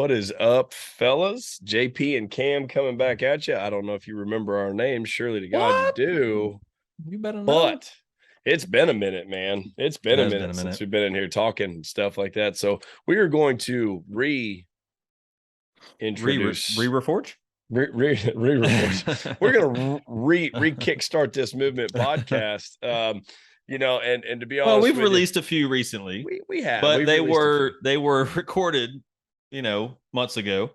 What is up, fellas? JP and Cam coming back at you. I don't know if you remember our names. Surely to God you What? do. You better know. But it's been a minute, man. It's It been a has been minute a since minute. we've been in here talking and stuff like that. So we are going to reintroduce Reforge? reforge. We're gonna re kickstart this movement podcast. And to be Well, honest we've with you, released a few recently, we have but we've they released a few. were recorded, months ago.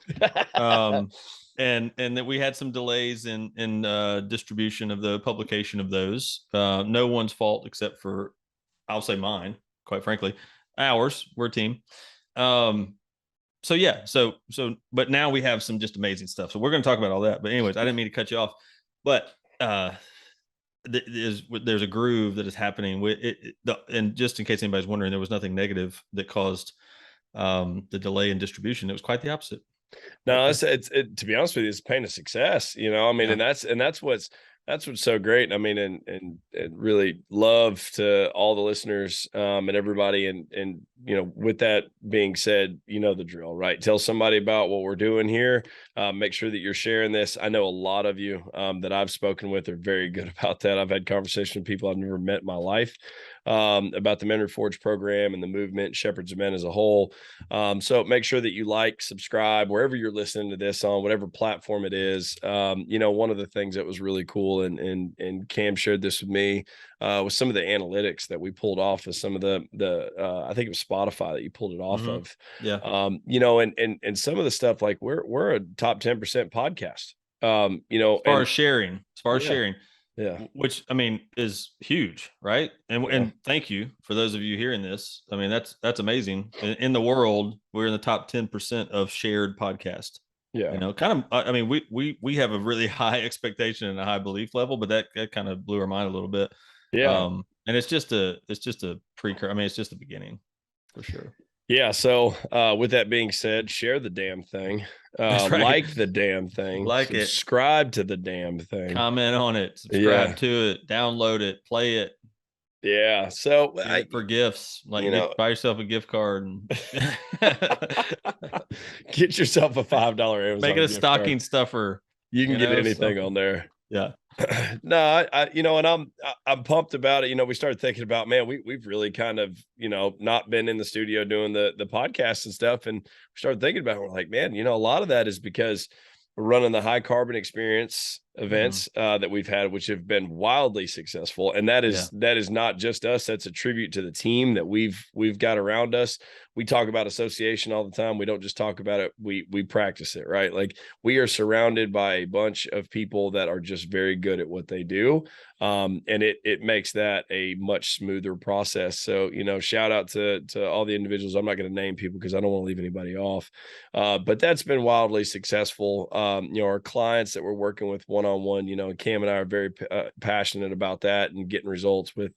Um, and that we had some delays in distribution of the publication of those. No one's fault except for, I'll say mine, quite frankly. Ours. We're a team. So yeah, but now we have some just amazing stuff. So we're going to talk about all that. But anyways, I didn't mean to cut you off. But there's a groove that is happening with it, and just in case anybody's wondering, there was nothing negative that caused the delay in distribution. It was quite the opposite. No, it's to be honest with you, it's a pain of success. I mean, Yeah. and that's what's so great. I mean, and really love to all the listeners and everybody. And with that being said, you know the drill, right? Tell somebody about what we're doing here. Make sure that you're sharing this. I know a lot of you that I've spoken with are very good about that. I've had conversations with people I've never met in my life about the Men Reforged program and the movement, Shepherds of Men as a whole. So make sure that you like, subscribe, wherever you're listening to this on, whatever platform it is. One of the things that was really cool, and Cam shared this with me, was some of the analytics that we pulled off of some of the I think it was Spotify that you pulled it off of. Yeah. And some of the stuff, like we're a top 10% podcast. As far as sharing, yeah. which I mean is huge, right? And thank you for those of you hearing this. I mean, that's amazing. In the world, we're in the top 10% of shared podcast. Yeah. Kind of. I mean, we have a really high expectation and a high belief level, but that kind of blew our mind a little bit. Yeah. And it's just a precursor. I mean, it's just the beginning for sure. Yeah. So with that being said, share the damn thing. That's right. Like the damn thing. Like it. Subscribe to the damn thing. Comment on it. Yeah. Subscribe to it. Download it. Play it. Yeah. So Use it for gifts. Like buy yourself a gift card and get yourself a $5 Amazon make it a gift stocking card. stuffer. You can get anything something on there. Yeah. No, and I'm pumped about it. We started thinking about, man, we've really kind of, not been in the studio doing the podcast and stuff. And we started thinking about it. We're like, man, a lot of that is because we're running the high carbon experience events that we've had, which have been wildly successful. And that is not just us. That's a tribute to the team that we've got around us. We talk about association all the time. We don't just talk about it. We practice it, right? Like we are surrounded by a bunch of people that are just very good at what they do. And it makes that a much smoother process. So, shout out to all the individuals. I'm not going to name people because I don't want to leave anybody off. But that's been wildly successful. Our clients that we're working with one-on-one, Cam and I are very passionate about that and getting results with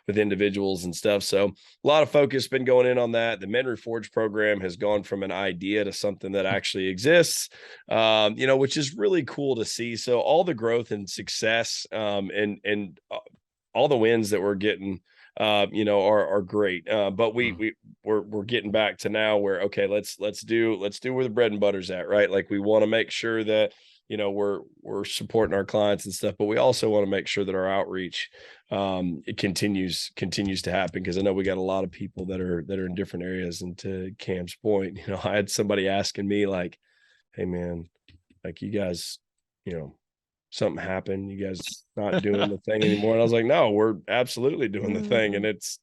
individuals and stuff. So a lot of focus been going in on that. The Men Reforged program has gone from an idea to something that actually exists, which is really cool to see. So all the growth and success, and all the wins that we're getting, are great. But we're getting back to now where, okay, let's do where the bread and butter's at, right? Like we want to make sure that, we're supporting our clients and stuff, but we also want to make sure that our outreach, it continues to happen. Cause I know we got a lot of people that are in different areas. And to Cam's point, I had somebody asking me like, hey man, like you guys, something happened, you guys not doing the thing anymore. And I was like, no, we're absolutely doing the thing. And it's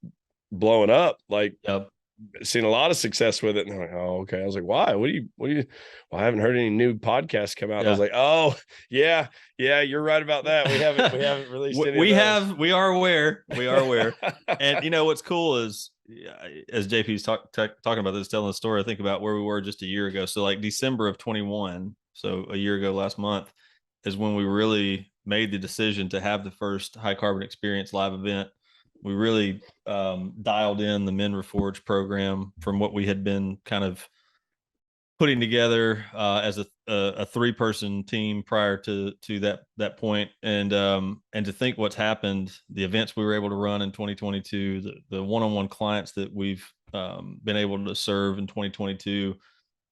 blowing up. Like, Yep. Seen a lot of success with it. And I'm like, oh, okay. I was like, why? What do you, well, I haven't heard any new podcasts come out. And I was like, oh yeah, you're right about that. We haven't released any. We are aware. And what's cool is, as JP's talking about this, telling the story, I think about where we were just a year ago. So like December of 21. So a year ago last month is when we really made the decision to have the first high carbon experience live event. We really dialed in the Men Reforged program from what we had been kind of putting together as a 3-person team prior to that point, and to think what's happened, the events we were able to run in 2022, the one-on-one clients that we've been able to serve in 2022,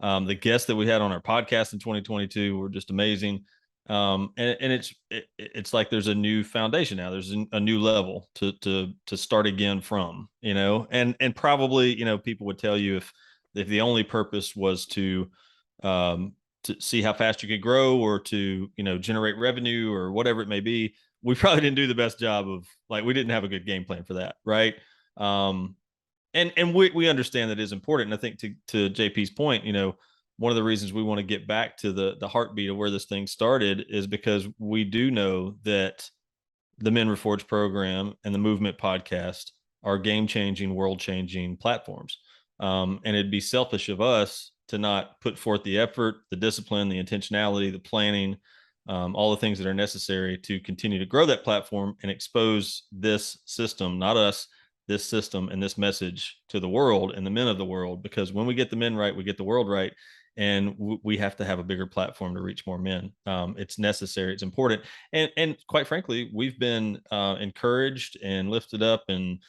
The guests that we had on our podcast in 2022 were just amazing. And it's like there's a new foundation now. There's a new level to start again from, and probably, people would tell you if the only purpose was um, to see how fast you could grow or to, generate revenue or whatever it may be, we probably didn't do the best job of, like, we didn't have a good game plan for that. Right. Um, and we understand that is important. And I think to JP's point, one of the reasons we want to get back to the heartbeat of where this thing started is because we do know that the Men Reforged program and the Movement podcast are game changing, world changing platforms. And it'd be selfish of us to not put forth the effort, the discipline, the intentionality, the planning, all the things that are necessary to continue to grow that platform and expose this system, not us, this system and this message to the world and the men of the world. Because when we get the men right, we get the world right. And we have to have a bigger platform to reach more men. It's necessary. It's important. And quite frankly, we've been encouraged and lifted up and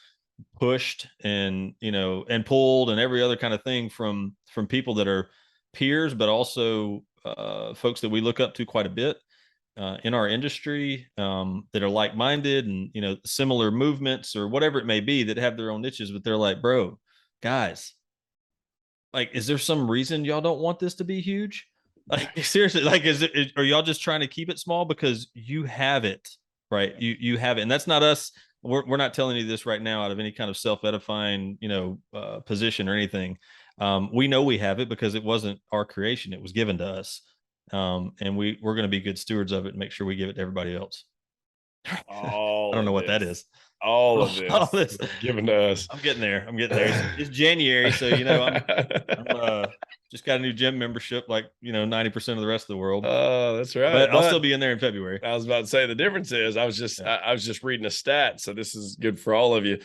pushed and, and pulled and every other kind of thing from people that are peers, but also folks that we look up to quite a bit in our industry, that are like-minded and, similar movements or whatever it may be, that have their own niches, but they're like, bro, guys, like, is there some reason y'all don't want this to be huge? Like, seriously, like, are y'all just trying to keep it small because you have it, right? You have it. And that's not us. We're not telling you this right now out of any kind of self-edifying, position or anything. We know we have it because it wasn't our creation. It was given to us. And we're going to be good stewards of it and make sure we give it to everybody else. I All don't know of what that this. is. All of All this. this. Given to us. I'm getting there. It's January, so I'm just got a new gym membership, like 90% of the rest of the world. Oh, that's right. But I'll still be in there in February. I was about to say the difference is I was just reading a stat, so this is good for all of you.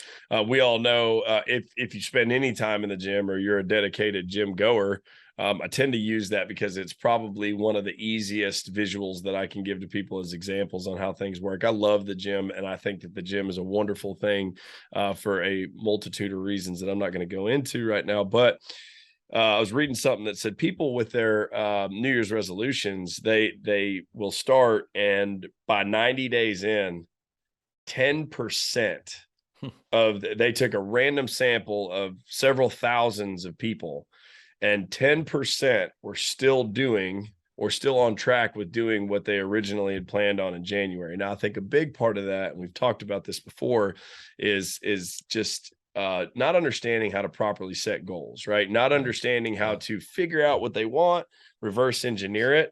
We all know if you spend any time in the gym or you're a dedicated gym goer, I tend to use that because it's probably one of the easiest visuals that I can give to people as examples on how things work. I love the gym, and I think that the gym is a wonderful thing for a multitude of reasons that I'm not going to go into right now. But I was reading something that said people with their New Year's resolutions, they will start, and by 90 days in, 10% of they took a random sample of several thousands of people, and 10% were still doing or still on track with doing what they originally had planned on in January. Now, I think a big part of that, and we've talked about this before, is just not understanding how to properly set goals, right? Not understanding how to figure out what they want, reverse engineer it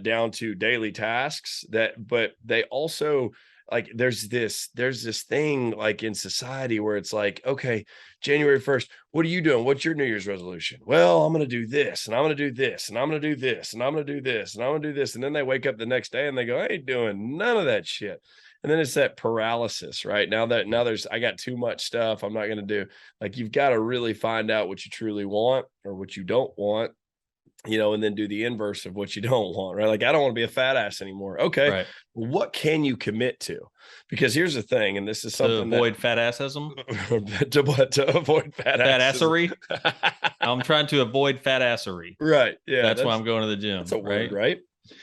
down to daily tasks but they also, like, there's this thing like in society where it's like, okay, January 1st, what are you doing? What's your New Year's resolution? Well, I'm going to do this, and I'm going to do this, and I'm going to do this, and I'm going to do this, and I'm going to do this. And then they wake up the next day and they go, I ain't doing none of that shit. And then it's that paralysis, right? Now I got too much stuff I'm not going to do. Like, you've got to really find out what you truly want or what you don't want, and then do the inverse of what you don't want, right? Like, I don't want to be a fat ass anymore. Okay. Right. What can you commit to? Because here's the thing, and this is To something avoid fat assism. to avoid fat assery. I'm trying to avoid fat assery. Right. Yeah. That's why I'm going to the gym. That's a word, right?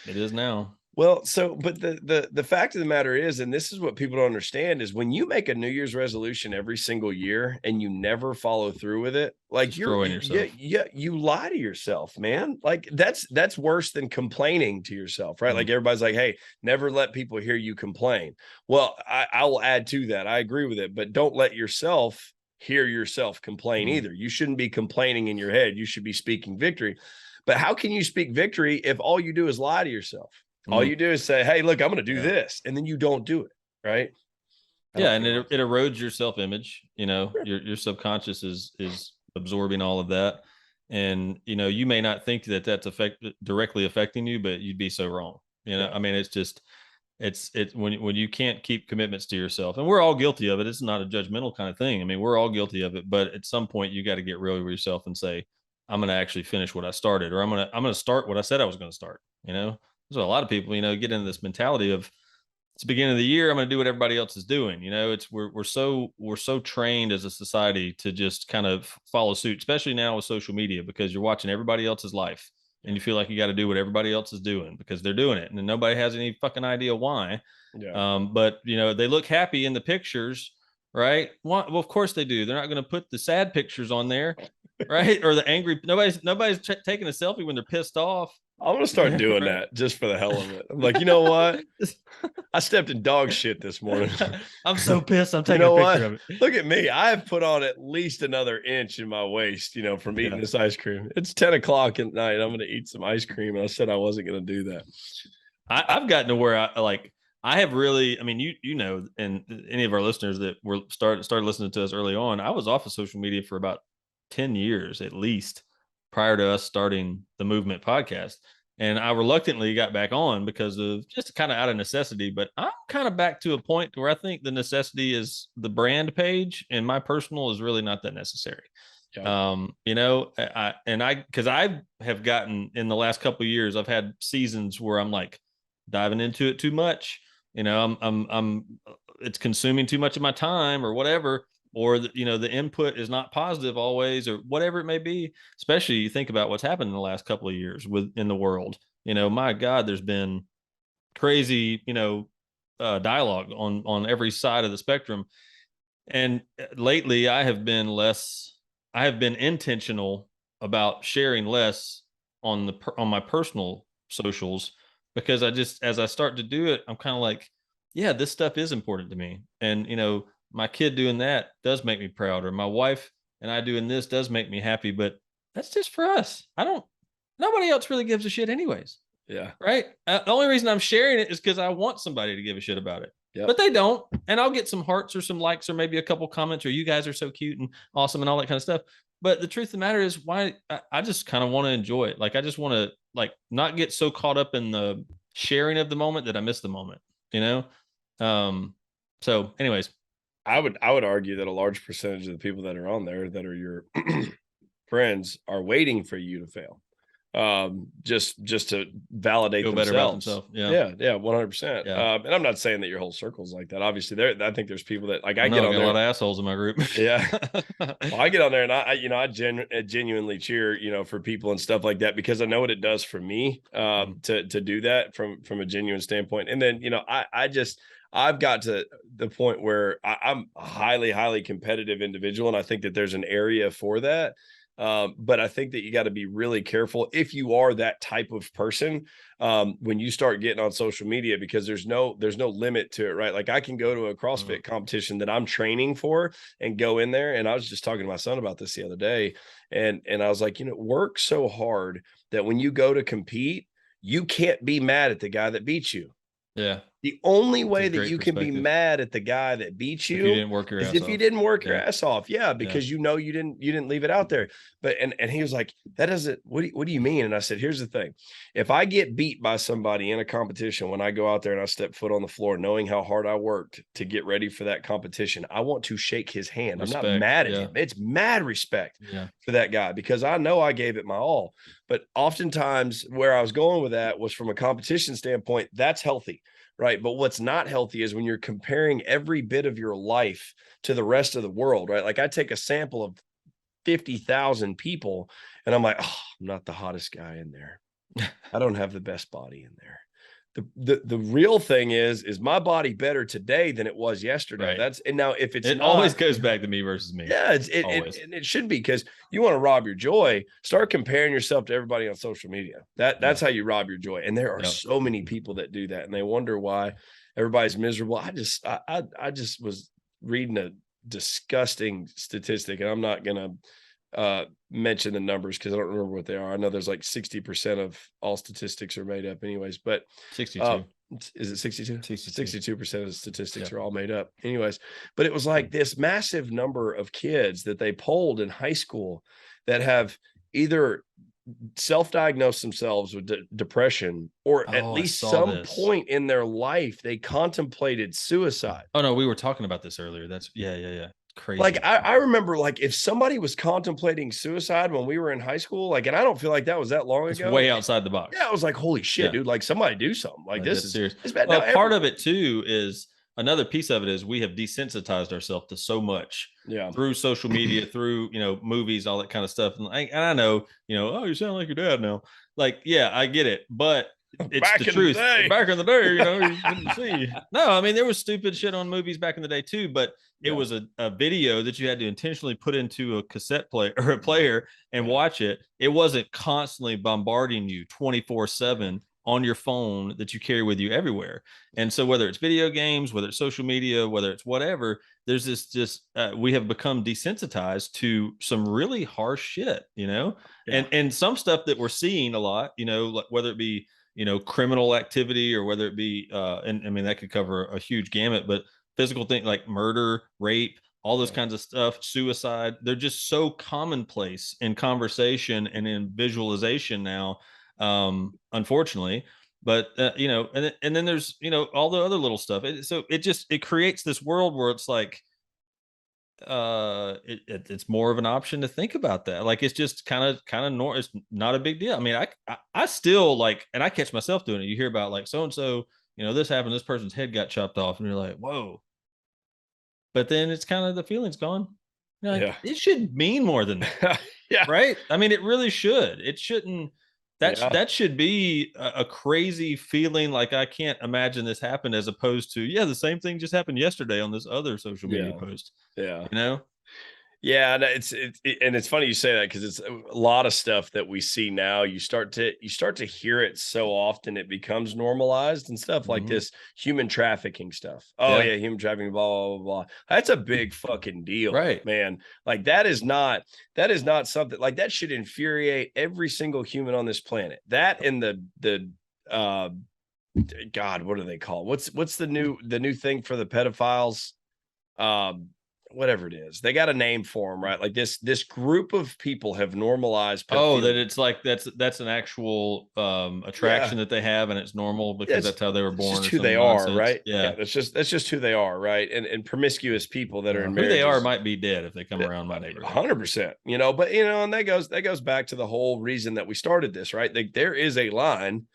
It is now. Well, but the fact of the matter is, and this is what people don't understand, is when you make a New Year's resolution every single year and you never follow through with it, like, you lie to yourself, man. Like, that's worse than complaining to yourself, right? Like, everybody's like, hey, never let people hear you complain. Well, I will add to that. I agree with it, but don't let yourself hear yourself complain either. You shouldn't be complaining in your head. You should be speaking victory. But how can you speak victory if all you do is lie to yourself? All you do is say, hey, look, I'm going to do this. And then you don't do it. Right. And it erodes your self-image. Your subconscious is absorbing all of that. And, you may not think that that's directly affecting you, but you'd be so wrong. I mean, it's just, it's when you can't keep commitments to yourself, and we're all guilty of it. It's not a judgmental kind of thing. I mean, we're all guilty of it, but at some point you got to get real with yourself and say, I'm going to actually finish what I started, or I'm going to start what I said I was going to start. So a lot of people, get into this mentality of, it's the beginning of the year. I'm going to do what everybody else is doing. You know, it's we're so trained as a society to just kind of follow suit, especially now with social media, because you're watching everybody else's life and you feel like you got to do what everybody else is doing because they're doing it, and then nobody has any fucking idea why. Yeah. But you know, they look happy in the pictures, right? Well, of course they do. They're not going to put the sad pictures on there, right? Or the angry. Nobody's taking a selfie when they're pissed off. I'm gonna start doing that just for the hell of it. I'm like, you know what? I stepped in dog shit this morning. I'm so pissed. I'm You taking know a picture what? of it. Look at me. I have put on at least another inch in my waist, from eating this ice cream. It's 10 o'clock at night. I'm gonna eat some ice cream. And I said I wasn't gonna do that. I've gotten to where I have really, I mean, you know, and any of our listeners that were started listening to us early on, I was off of social media for about 10 years at least prior to us starting the Movement podcast. And I reluctantly got back on because of just kind of out of necessity. But I'm kind of back to a point where I think the necessity is the brand page, and my personal is really not that necessary. Yeah. You know, because I have gotten in the last couple of years, I've had seasons where I'm like diving into it too much. You know, I'm it's consuming too much of my time or whatever, or the input is not positive always, or whatever it may be. Especially you think about what's happened in the last couple of years in the world. You know, my God, there's been crazy, dialogue on every side of the spectrum. And lately, I have been intentional about sharing less on my personal socials, because as I start to do it, I'm kind of like, yeah, this stuff is important to me. And, my kid doing that does make me proud, or my wife and I doing this does make me happy, but that's just for us. Nobody else really gives a shit anyways. Yeah. Right. The only reason I'm sharing it is because I want somebody to give a shit about it. Yep. But they don't. And I'll get some hearts or some likes or maybe a couple comments, or you guys are so cute and awesome and all that kind of stuff. But the truth of the matter is, why I just kind of want to enjoy it. Like, I just want to not get so caught up in the sharing of the moment that I miss the moment, you know? So anyways, I would argue that a large percentage of the people that are on there that are your friends are waiting for you to fail. Just to validate feel better about themselves. themselves. Yeah, 100%. Yeah. And I'm not saying that your whole circle's like that. Obviously, I think there's people that I I get on got there. a lot of assholes in my group. Yeah. Well, I get on there and I genuinely cheer, for people and stuff like that, because I know what it does for me, to do that from a genuine standpoint. And then, I've got to the point where I'm a highly, highly competitive individual. And I think that there's an area for that. But I think that you got to be really careful if you are that type of person, when you start getting on social media, because there's no limit to it, right? Like, I can go to a CrossFit competition that I'm training for and go in there. And I was just talking to my son about this the other day, and I was like, work so hard that when you go to compete, you can't be mad at the guy that beats you. Yeah. The only way that you can be mad at the guy that beats you, if you didn't work your is ass if off. you didn't work your ass off. Yeah, because Yeah. you didn't leave it out there. But and he was like, that doesn't, what do you mean? And I said, here's the thing. If I get beat by somebody in a competition, when I go out there and I step foot on the floor, knowing how hard I worked to get ready for that competition, I want to shake his hand. Respect. I'm not mad at him. It's mad respect for that guy, because I know I gave it my all. But oftentimes where I was going with that was from a competition standpoint, that's healthy. Right. But what's not healthy is when you're comparing every bit of your life to the rest of the world, right? Like, I take a sample of 50,000 people and I'm like, oh, I'm not the hottest guy in there. I don't have the best body in there. The real thing is my body better today than it was yesterday? Right. And now if it always goes back to me versus me. Yeah, it should be, because you want to rob your joy. Start comparing yourself to everybody on social media. That's how you rob your joy. And there are so many people that do that, and they wonder why everybody's miserable. I just was reading a disgusting statistic, and I'm not gonna mention the numbers because I don't remember what they are. I know there's like 60% of all statistics are made up anyways, but 62. Is it 62? 62% of the statistics are all made up anyways. But it was like this massive number of kids that they polled in high school that have either self-diagnosed themselves with depression, or at least some point in their life they contemplated suicide. Oh no, we were talking about this earlier. That's yeah. Crazy. Like I remember, like if somebody was contemplating suicide when we were in high school, like, and I don't feel like that was that long It's ago. way outside the box. Yeah, I was like, holy shit, dude! Like somebody do something. Like this that's is serious. it's bad. Well, Now, part of it too is another piece of it is we have desensitized ourselves to so much through social media, through movies, all that kind of stuff. And I know, oh, you sound like your dad now. Like, yeah, I get it, but it's back the in truth. the day. Back in the day, you didn't see. No, I mean there was stupid shit on movies back in the day too, but it was a video that you had to intentionally put into a cassette player or a player and watch it. It wasn't constantly bombarding you 24/7 on your phone that you carry with you everywhere. And so whether it's video games, whether it's social media, whether it's whatever, there's this just we have become desensitized to some really harsh shit, and some stuff that we're seeing a lot, like whether it be criminal activity or whether it be and I mean that could cover a huge gamut, but physical things like murder, rape, all those kinds of stuff, suicide, they're just so commonplace in conversation and in visualization now, unfortunately. But and then there's all the other little stuff. So it creates this world where it's like it's more of an option to think about that. Like it's just kind of it's not a big deal. I mean, I still like, and I catch myself doing it. You hear about like so and so, this happened, this person's head got chopped off, and you're like, whoa. But then it's kind of the feeling's gone. You're like, it should mean more than that. Right? I mean, it really should. It shouldn't. That should be a crazy feeling. Like I can't imagine this happened, as opposed to the same thing just happened yesterday on this other social media post. Yeah, and it's funny you say that because it's a lot of stuff that we see now. You start to hear it so often it becomes normalized and stuff like this human trafficking stuff. Oh yeah, human trafficking, blah blah blah. That's a big fucking deal, right, man. Like that is not something like that should infuriate every single human on this planet. That and the God, what do they call? What's the new thing for the pedophiles? Whatever it is, they got a name for them, right? Like this group of people have normalized pedophilia. That it's like that's an actual attraction that they have, and it's normal because that's how they were born. Just who they are, right? Yeah, that's just who they are, right? And promiscuous people that are in who they are might be dead if they come around my neighborhood. 100%, but and that goes back to the whole reason that we started this, right? There is a line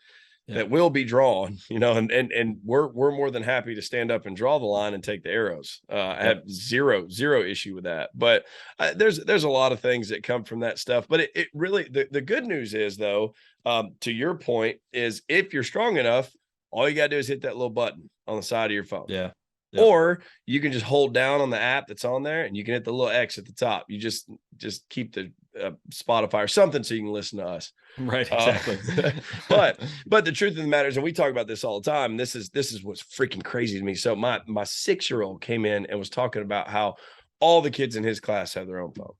that will be drawn, and we're more than happy to stand up and draw the line and take the arrows. I have zero issue with that. But there's a lot of things that come from that stuff. But it really, the good news is though, to your point, is if you're strong enough, all you got to do is hit that little button on the side of your phone. Yeah. Or you can just hold down on the app that's on there and you can hit the little X at the top. You just keep the Spotify or something so you can listen to us. Right. Exactly. But the truth of the matter is, and we talk about this all the time, this is what's freaking crazy to me. So my 6-year-old came in and was talking about how all the kids in his class have their own phone.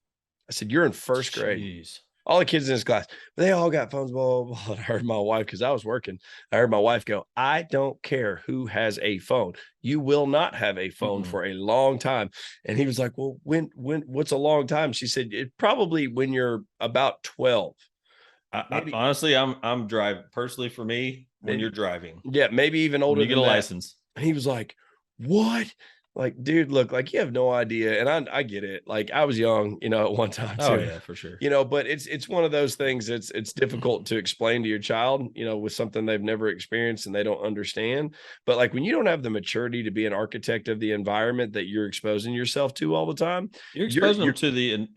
I said, you're in first grade. All the kids in his class, they all got phones, blah, blah, blah. And I heard my wife, because I was working, I heard my wife go, I don't care who has a phone. You will not have a phone for a long time. And he was like, well, when, what's a long time? She said, it probably when you're about 12. Honestly, I'm driving personally for me when you're driving. Yeah. Maybe even older when you get a license. And he was like, what? Like, dude, look, like you have no idea. And I get it. Like I was young, at one time too. Oh yeah, for sure. But it's one of those things that's it's difficult to explain to your child, with something they've never experienced and they don't understand. But like when you don't have the maturity to be an architect of the environment that you're exposing yourself to all the time, you're exposing them to the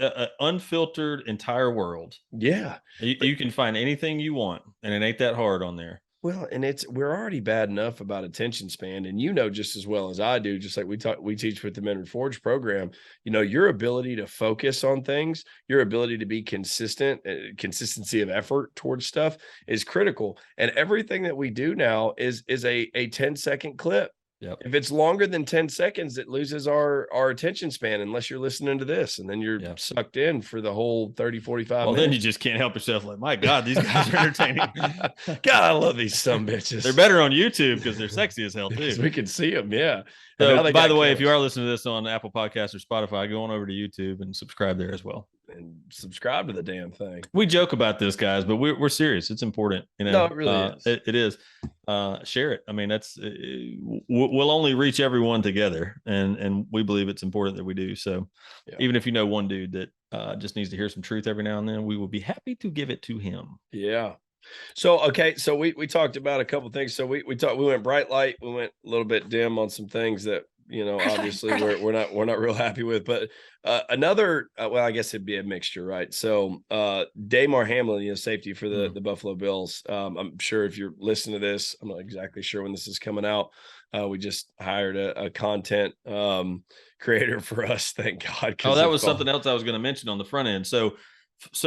unfiltered entire world. Yeah. You can find anything you want and it ain't that hard on there. Well, and we're already bad enough about attention span, and just as well as I do, just like we teach with the Men Reforged program, your ability to focus on things, your ability to be consistent, consistency of effort towards stuff is critical. And everything that we do now is a 10-second clip. Yep. If it's longer than 10 seconds, it loses our attention span unless you're listening to this, and then you're sucked in for the whole 30, 45 minutes. Well, then you just can't help yourself. Like, my God, these guys are entertaining. God, I love these some bitches. They're better on YouTube because they're sexy as hell too. We can see them. Yeah. So by the way, if you are listening to this on Apple Podcasts or Spotify, go on over to YouTube and subscribe there as well. and subscribe to the damn thing. We joke about this, guys, but we're serious. It's important. No, it really is. It is. Share it. I mean, we'll only reach everyone together, and we believe it's important that we do. So, even if you know one dude that just needs to hear some truth every now and then, we will be happy to give it to him. Yeah. So okay, so we talked about a couple things. So we went bright light, we went a little bit dim on some things that obviously we're not real happy with. But another well, I guess it'd be a mixture, right? So Damar Hamlin, safety for the Buffalo Bills. I'm sure if you're listening to this, I'm not exactly sure when this is coming out. We just hired a content creator for us, thank God. Oh, that was something else I was going to mention on the front end. So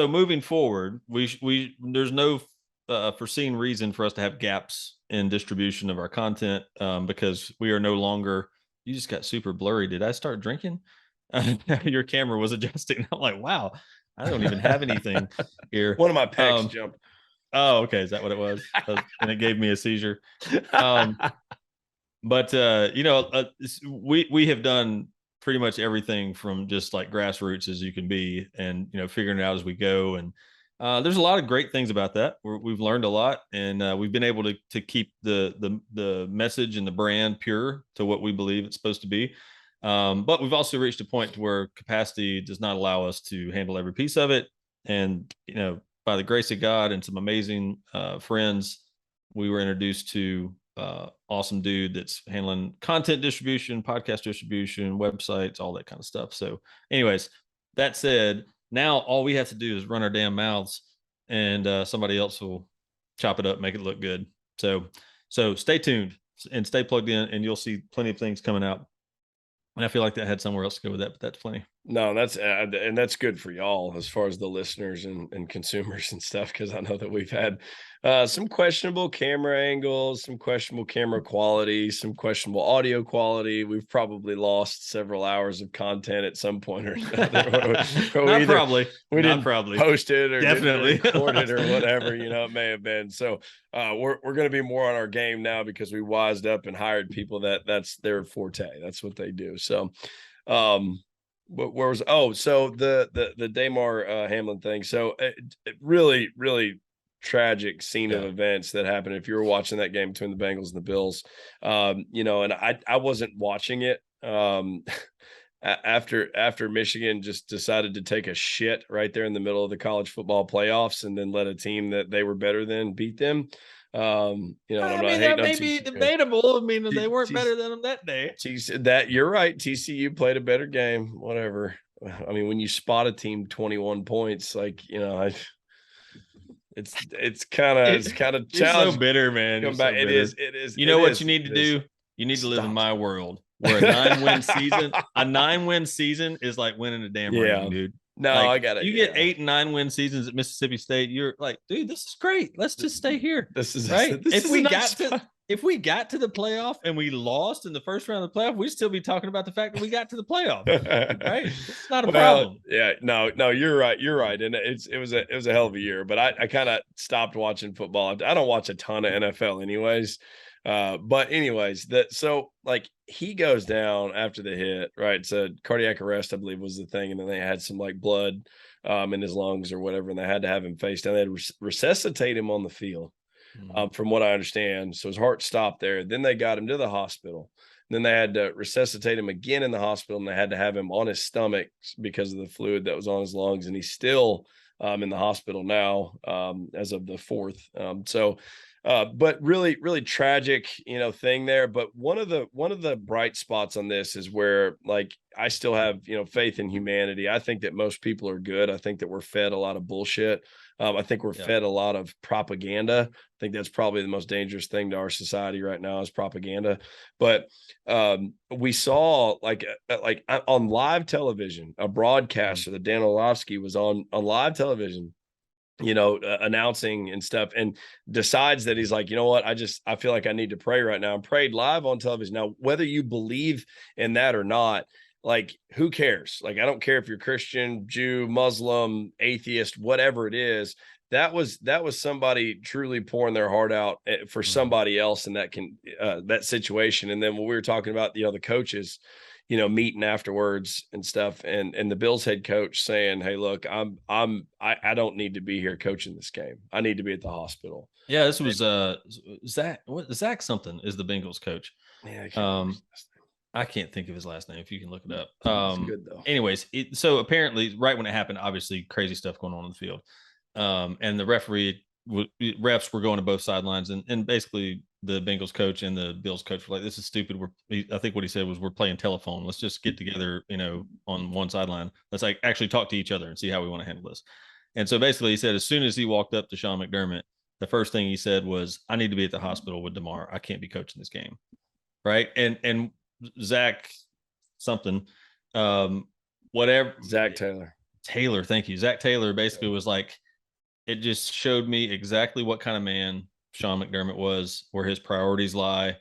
moving forward, we there's no foreseen reason for us to have gaps in distribution of our content because we are no longer. You just got super blurry. Did I start drinking? Your camera was adjusting. I'm like, wow, I don't even have anything here. One of my pecs jumped. Oh, okay. Is that what it was? And it gave me a seizure. But we have done pretty much everything from just like grassroots as you can be, and figuring it out as we go. And there's a lot of great things about that. We've learned a lot, and we've been able to keep the message and the brand pure to what we believe it's supposed to be. But we've also reached a point to where capacity does not allow us to handle every piece of it. And by the grace of God and some amazing friends, we were introduced to awesome dude that's handling content distribution, podcast distribution, websites, all that kind of stuff. So, anyways, that said, now all we have to do is run our damn mouths, and somebody else will chop it up, make it look good. So stay tuned and stay plugged in, and you'll see plenty of things coming out. And I feel like that had somewhere else to go with that, but that's plenty. No, and that's good for y'all as far as the listeners and consumers and stuff, because I know that we've had some questionable camera angles, some questionable camera quality, some questionable audio quality. We've probably lost several hours of content at some point or another. We didn't post it or definitely record it or whatever, it may have been. So we're going to be more on our game now because we wised up and hired people that's their forte. That's what they do. So, so the Damar Hamlin thing. So it really, really tragic scene of events that happened. If you were watching that game between the Bengals and the Bills, and I wasn't watching it. After Michigan just decided to take a shit right there in the middle of the college football playoffs and then let a team that they were better than beat them. I'm not hating that may be debatable. I mean, they weren't better than them that day. That you're right. TCU played a better game. Whatever. I mean, when you spot a team 21 points, like it's kind of challenging. You're so bitter, man. Come back. It is. You know what you need to do? You need to live in my world where a 9-win season is like winning a damn ring, dude. No, I got it. You get 8 and 9 win seasons at Mississippi State. You're like, dude, this is great. Let's just stay here. This is right. If we got to the playoff and we lost in the first round of the playoff, we'd still be talking about the fact that we got to the playoff. Right? It's not a problem. Yeah, no, you're right. You're right. And it was a hell of a year. But I kind of stopped watching football. I don't watch a ton of NFL anyways. But anyways, so like he goes down after the hit, right? So cardiac arrest, I believe, was the thing, and then they had some like blood in his lungs or whatever, and they had to have him face down. They had to resuscitate him on the field, from what I understand. So his heart stopped there. Then they got him to the hospital. And then they had to resuscitate him again in the hospital, and they had to have him on his stomach because of the fluid that was on his lungs, and he's still in the hospital now as of the 4th. But really, really tragic, thing there. But one of the bright spots on this is where, like, I still have, faith in humanity. I think that most people are good. I think that we're fed a lot of bullshit. I think we're fed a lot of propaganda. I think that's probably the most dangerous thing to our society right now is propaganda. But we saw like on live television, a broadcaster, the Dan Orlovsky was on live television, announcing and stuff, and decides that he's like, you know what, I feel like I need to pray right now, and prayed live on television. Now, whether you believe in that or not, like, who cares? Like, I don't care if you're Christian, Jew, Muslim, atheist, whatever it is. that was somebody truly pouring their heart out for somebody else in that situation. And then when we were talking about, the coaches, meeting afterwards and stuff, and the Bills head coach saying, "Hey, look, I don't need to be here coaching this game. I need to be at the hospital." Yeah, this was Zach something is the Bengals coach. Yeah, I can't remember his Um, last I can't think of his last name. If you can look it up. name. It's good though. Anyways, so apparently, right when it happened, obviously crazy stuff going on in the field, and the refs were going to both sidelines, and basically the Bengals coach and the Bills coach were like, "This is stupid." I think what he said was, "We're playing telephone. Let's just get together, on one sideline. Let's like actually talk to each other and see how we want to handle this." And so basically, he said as soon as he walked up to Sean McDermott, the first thing he said was, "I need to be at the hospital with DeMar. I can't be coaching this game." Right, and Zach something, whatever. Zach Taylor. Thank you. Zach Taylor basically was like, it just showed me exactly what kind of man Sean McDermott was, where his priorities lie.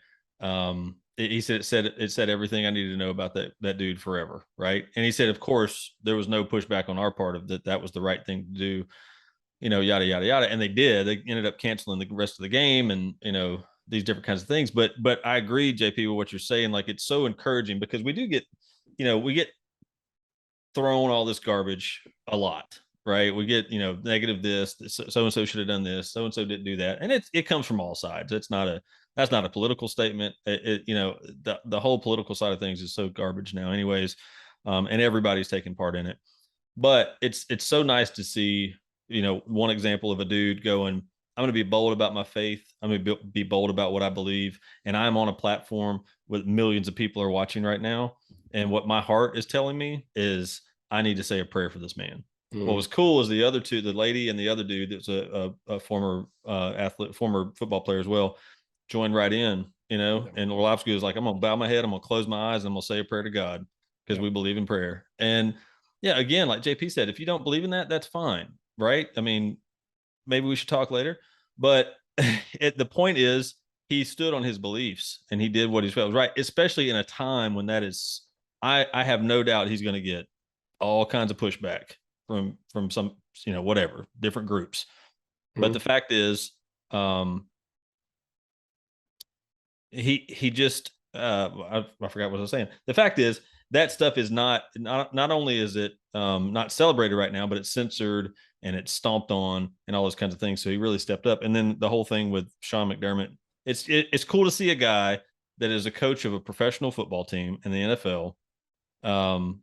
He said it said everything I needed to know about that dude forever, right? And he said, of course, there was no pushback on our part of that was the right thing to do, yada yada yada. And they did. They ended up canceling the rest of the game, and these different kinds of things. But I agree, JP, with what you're saying. Like, it's so encouraging because we do get, we get thrown all this garbage a lot, right? We get, negative this, so and so should have done this, so and so didn't do that, and it comes from all sides. That's not a political statement. The whole political side of things is so garbage now, anyways, and everybody's taking part in it. But it's so nice to see, one example of a dude going, I'm going to be bold about my faith. I'm going to be bold about what I believe. And I'm on a platform with millions of people are watching right now. And what my heart is telling me is I need to say a prayer for this man. What was cool is the other two, the lady and the other dude that's a former athlete, former football player as well, joined right in, and Orlovsky was like, I'm going to bow my head. I'm going to close my eyes. And I'm going to say a prayer to God because we believe in prayer. And yeah, again, like JP said, if you don't believe in that, that's fine. Right. I mean, maybe we should talk later, but the point is he stood on his beliefs and he did what he felt was right, especially in a time when that is, I have no doubt he's going to get all kinds of pushback from some, whatever, different groups. But the fact is, he just, I forgot what I was saying. The fact is that stuff is not only is it not celebrated right now, but it's censored and it's stomped on and all those kinds of things. So he really stepped up. And then the whole thing with Sean McDermott, it's cool to see a guy that is a coach of a professional football team in the NFL,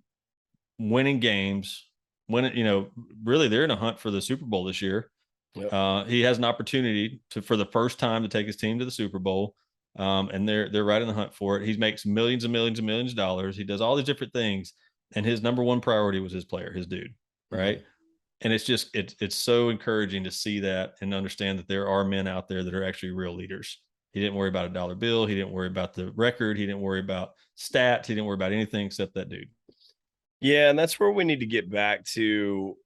winning games, really they're in a hunt for the Super Bowl this year. Yep. He has an opportunity for the first time to take his team to the Super Bowl. And they're right in the hunt for it. He makes millions and millions and millions of dollars. He does all these different things. And his number one priority was his player, his dude. Right. Mm-hmm. And it's just, it's so encouraging to see that and understand that there are men out there that are actually real leaders. He didn't worry about a dollar bill. He didn't worry about the record. He didn't worry about stats. He didn't worry about anything except that dude. Yeah. And that's where we need to get back to,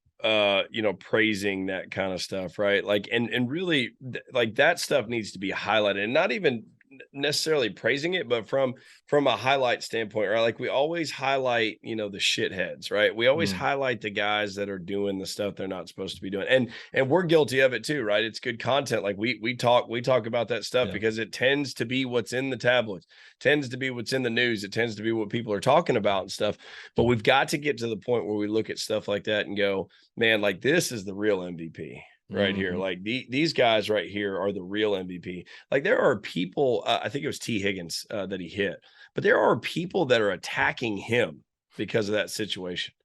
praising that kind of stuff. Right. Like, and really like that stuff needs to be highlighted, and not even necessarily praising it, but from a highlight standpoint, right? Like we always highlight, the shitheads, right? We always highlight the guys that are doing the stuff they're not supposed to be doing. And we're guilty of it too, right? It's good content. Like we talk about that stuff because it tends to be what's in the tabloids, tends to be what's in the news. It tends to be what people are talking about and stuff. But we've got to get to the point where we look at stuff like that and go, man, like this is the real MVP. Right here, like these guys right here are the real MVP. Like there are people, I think it was T. Higgins that he hit, but there are people that are attacking him because of that situation.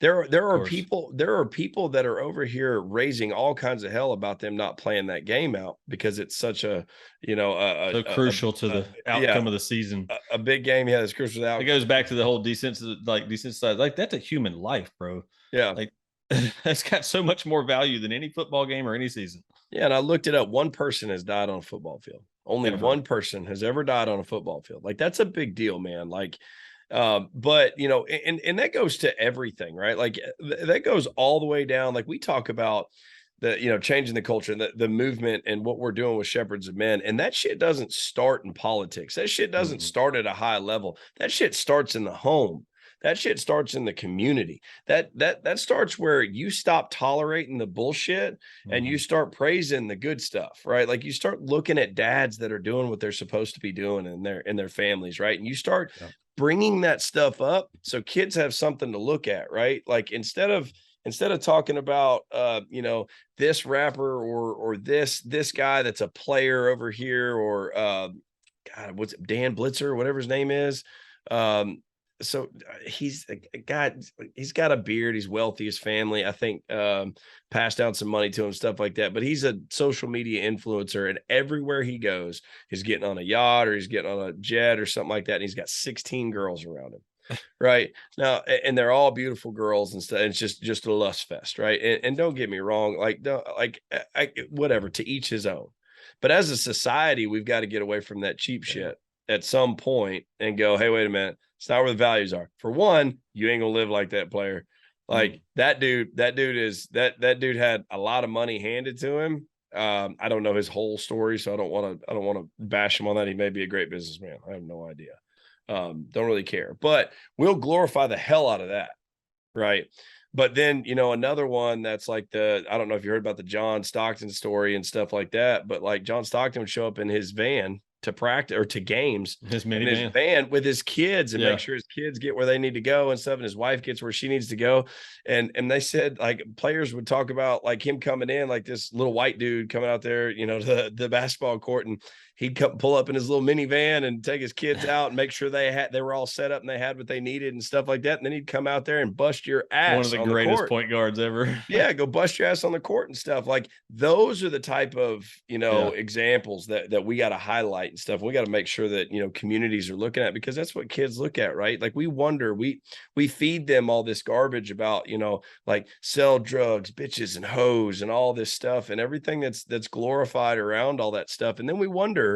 There are people that are over here raising all kinds of hell about them not playing that game out because it's such a, so crucial to the outcome of the season. A big game, yeah, it's crucial. It goes back to the whole desensitized. Like that's a human life, bro. Yeah, like. That's got so much more value than any football game or any season. Yeah, and I looked it up. One person has died on a football field. Only one person has ever died on a football field. Like that's a big deal, man. Like, but and that goes to everything, right? Like that goes all the way down. Like we talk about the changing the culture, the movement, and what we're doing with Shepherds of Men, and that shit doesn't start in politics. That shit doesn't start at a high level. That shit starts in the home. That shit starts in the community. That starts where you stop tolerating the bullshit and you start praising the good stuff, right? Like you start looking at dads that are doing what they're supposed to be doing in their families, right? And you start bringing that stuff up so kids have something to look at, right? Like instead of talking about this rapper or this guy that's a player over here, or God, what's it, Dan Blitzer, whatever his name is. He's a guy, he's got a beard, he's wealthy, his family, I think, passed down some money to him, stuff like that. But he's a social media influencer, and everywhere he goes, he's getting on a yacht or he's getting on a jet or something like that. And he's got 16 girls around him. Right now, and they're all beautiful girls and stuff. It's just a lust fest, right? And don't get me wrong, like don't, like whatever, to each his own. But as a society, we've got to get away from that cheap shit at some point and go, hey, wait a minute, it's not where the values are. For one, you ain't gonna live like that player. Like that dude had a lot of money handed to him. I don't know his whole story, so I don't want to bash him on that. He may be a great businessman. I have no idea. Don't really care, but we'll glorify the hell out of that, right? But then, another one that's like I don't know if you heard about the John Stockton story and stuff like that, but like John Stockton would show up in his van to practice or to games, his van with his kids and make sure his kids get where they need to go and stuff, and his wife gets where she needs to go. And they said like players would talk about like him coming in, like this little white dude coming out there, to the basketball court, and he'd come pull up in his little minivan and take his kids out and make sure they were all set up and they had what they needed and stuff like that. And then he'd come out there and bust your ass. One of the greatest point guards ever. Yeah, go bust your ass on the court and stuff. Like those are the type of examples that we got to highlight and stuff. We got to make sure that communities are looking at, because that's what kids look at, right? Like we wonder, we feed them all this garbage about like sell drugs, bitches, and hoes and all this stuff and everything that's glorified around all that stuff, and then we wonder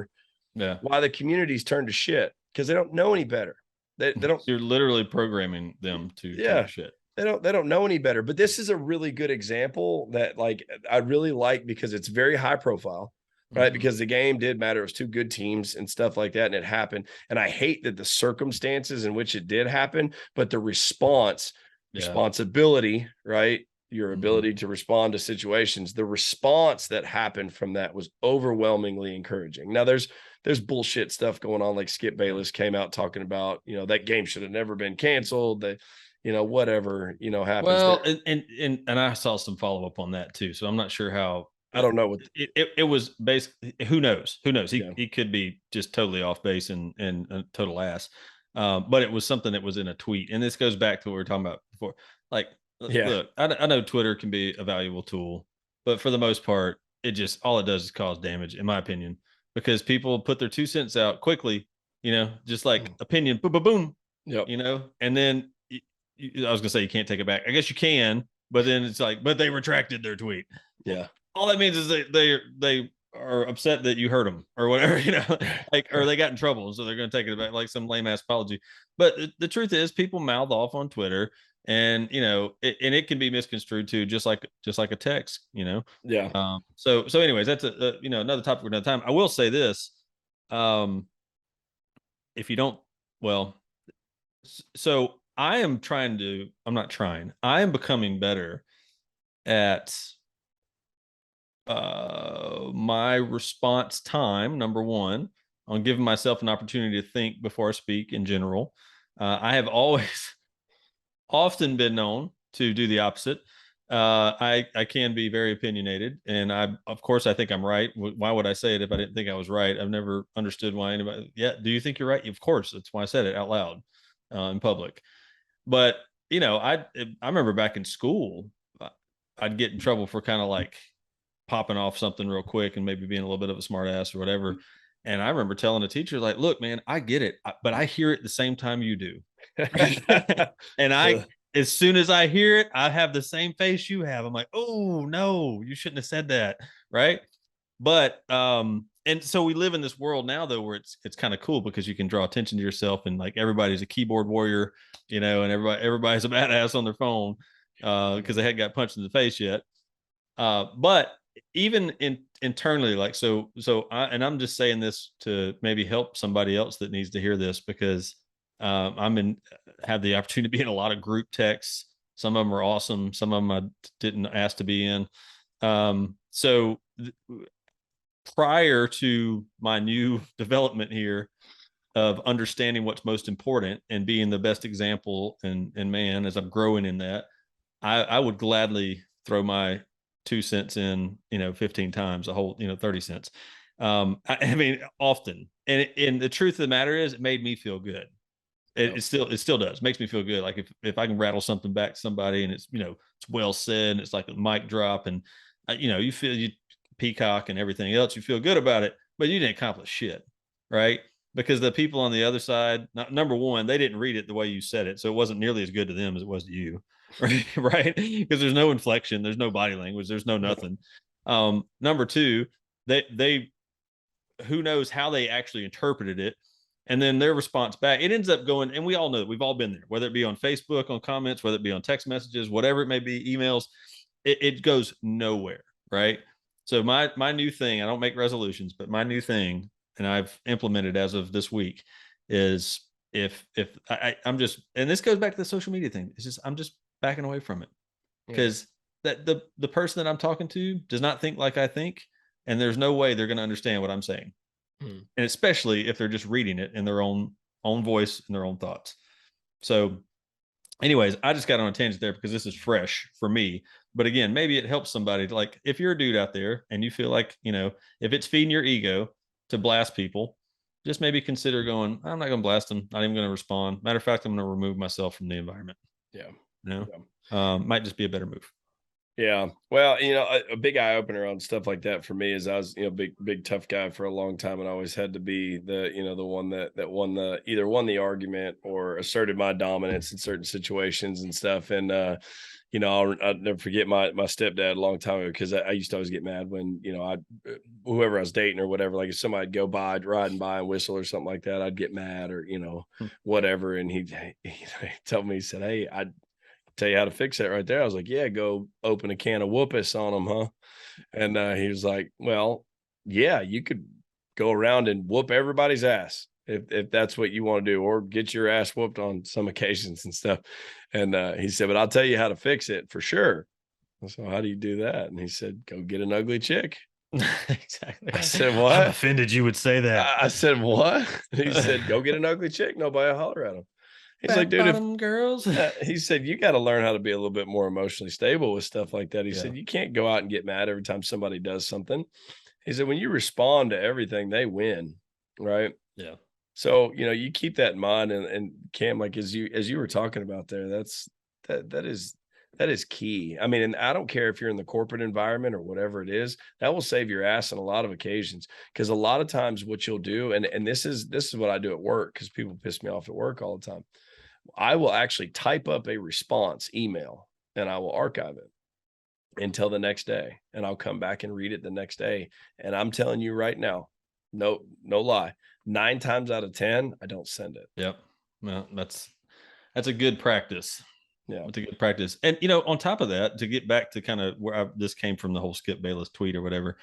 why the communities turn to shit, because they don't know any better. They don't. You're literally programming them to turn to shit. They don't know any better. But this is a really good example that like I really like, because it's very high profile, right? Because the game did matter. It was two good teams and stuff like that, and it happened. And I hate that the circumstances in which it did happen, but the responsibility, right? Your ability to respond to situations, the response that happened from that was overwhelmingly encouraging. Now there's bullshit stuff going on, like Skip Bayless came out talking about, that game should have never been canceled. That, whatever, happens. Well, and I saw some follow up on that too. So I'm not sure how. I don't know what it was basically. Who knows? He could be just totally off base and a total ass. But it was something that was in a tweet, and this goes back to what we were talking about before. Like, look, I know Twitter can be a valuable tool, but for the most part, all it does is cause damage, in my opinion, because people put their 2 cents out quickly, just like opinion, boom, boom, boom, and then I was gonna say you can't take it back. I guess you can, but then it's like, but they retracted their tweet. Yeah, all that means is they are upset that you hurt them or whatever, like, or they got in trouble, so they're going to take it back, like some lame ass apology. But the truth is, people mouth off on Twitter, and it can be misconstrued too, just like a text, Yeah. So anyways, that's another topic for another time. I will say this, if you don't, well, so I am becoming better at my response time, number one, on giving myself an opportunity to think before I speak in general. I have always often been known to do the opposite. I can be very opinionated, and of course I think I'm right. Why would I say it if I didn't think I was right? I've never understood why anybody. Yeah, do you think you're right? Of course, that's why I said it out loud in public. But I remember back in school, I'd get in trouble for kind of like popping off something real quick and maybe being a little bit of a smart ass or whatever. And I remember telling a teacher, like, look, man, I get it, but I hear it the same time you do. And as soon as I hear it, I have the same face you have. I'm like, oh no, you shouldn't have said that. Right. But, and so we live in this world now though, where it's kind of cool because you can draw attention to yourself, and like everybody's a keyboard warrior, and everybody's a badass on their phone, because they hadn't got punched in the face yet. But even internally, like, I'm just saying this to maybe help somebody else that needs to hear this, because have the opportunity to be in a lot of group texts. Some of them are awesome. Some of them I didn't ask to be in. So prior to my new development here of understanding what's most important and being the best example and man, as I'm growing in that, I would gladly throw my 2 cents in, 15 times, a whole, 30 cents. I mean, often. And the truth of the matter is, it made me feel good. It still does. Makes me feel good. Like if I can rattle something back to somebody and it's, it's well said, and it's like a mic drop, and you feel you peacock and everything else, you feel good about it, but you didn't accomplish shit, right? Because the people on the other side, number one, they didn't read it the way you said it, so it wasn't nearly as good to them as it was to you, right? Right? Because there's no inflection, there's no body language, there's no nothing. Number two, they who knows how they actually interpreted it, and then their response back, it ends up going, and we all know that, we've all been there, whether it be on Facebook, on comments, whether it be on text messages, whatever it may be, emails, it goes nowhere, right? So my new thing, I don't make resolutions, but my new thing, and I've implemented as of this week, is if I'm just, and this goes back to the social media thing, it's just, I'm just backing away from it, because that the person that I'm talking to does not think like I think, and there's no way they're going to understand what I'm saying. And especially if they're just reading it in their own voice and their own thoughts. So anyways, I just got on a tangent there because this is fresh for me. But again, maybe it helps somebody to, like, if you're a dude out there and you feel like, if it's feeding your ego to blast people, just maybe consider going, I'm not going to blast them. Not even going to respond. Matter of fact, I'm going to remove myself from the environment. Yeah. Might just be a better move. Yeah. Well, a big eye opener on stuff like that for me is I was, big tough guy for a long time, and I always had to be the, the one that won either won the argument or asserted my dominance in certain situations and stuff. And I'll never forget my stepdad a long time ago, because I used to always get mad when, whoever I was dating or whatever, like if somebody'd go by, riding by and whistle or something like that, I'd get mad, or, whatever. And he told me, he said, "Hey, I tell you how to fix that right there." I was like, "Yeah, go open a can of whoopus on them, huh?" And he was like, "Well, yeah, you could go around and whoop everybody's ass if that's what you want to do, or get your ass whooped on some occasions and stuff." And he said, "But I'll tell you how to fix it for sure." So, "How do you do that?" And he said, "Go get an ugly chick." Exactly. I said, "What?" I'm offended you would say that. I said, "What?" He said, "Go get an ugly chick. Nobody will holler at them." He's like, "Dude, if girls." he said, you got to learn how to be a little bit more emotionally stable with stuff like that." He Yeah. said, "You can't go out and get mad every time somebody does something." He said, "When you respond to everything, they win." Right. Yeah. So, you keep that in mind, and Cam, like, as you were talking about there, that is key. I mean, and I don't care if you're in the corporate environment or whatever it is, that will save your ass on a lot of occasions. Because a lot of times what you'll do, and this is what I do at work, because people piss me off at work all the time. I will actually type up a response email, and I will archive it until the next day, and I'll come back and read it the next day. And I'm telling you right now, no lie, 9 times out of 10, I don't send it. Yep. Well, that's a good practice. Yeah. It's a good practice. And on top of that, to get back to kind of where this came from, the whole Skip Bayless tweet or whatever.